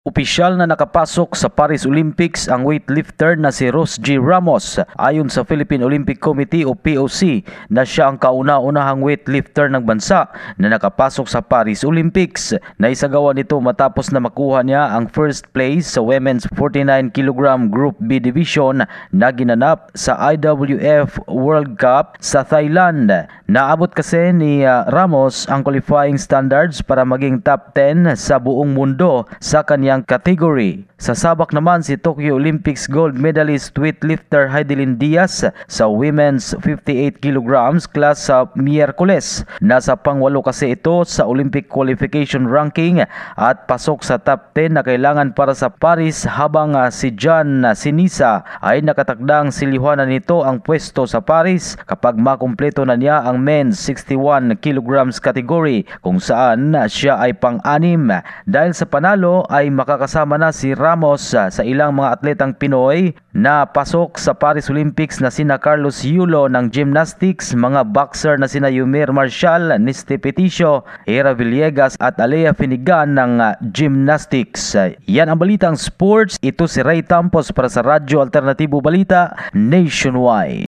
Opisyal na nakapasok sa Paris Olympics ang weightlifter na si Rose G. Ramos. Ayon sa Philippine Olympic Committee o POC na siya ang kauna-unahang weightlifter ng bansa na nakapasok sa Paris Olympics. Naisagawa nito matapos na makuha niya ang first place sa Women's 49 kg Group B Division na ginanap sa IWF World Cup sa Thailand. Naabot kasi ni Ramos ang qualifying standards para maging top 10 sa buong mundo sa kanyang category. Sa sabak naman si Tokyo Olympics gold medalist weightlifter Heidelin Diaz sa women's 58 kg class sa Miyerkules. Nasa pang-8 kasi ito sa Olympic qualification ranking at pasok sa top 10 na kailangan para sa Paris, habang si John Sinisa ay nakatakdang silihuanan nito ang pwesto sa Paris kapag makumpleto na niya ang men's 61 kg category kung saan siya ay pang-6. Dahil sa panalo ay makakasama na si Ramos sa ilang mga atletang Pinoy na pasok sa Paris Olympics na sina Carlos Yulo ng gymnastics, mga boxer na sina Yumir Marshall, Nisty Peticio, Era Villegas at Alea Finigan ng gymnastics. Yan ang balitang sports. Ito si Ray Tampos para sa Radyo Alternatibo Balita Nationwide.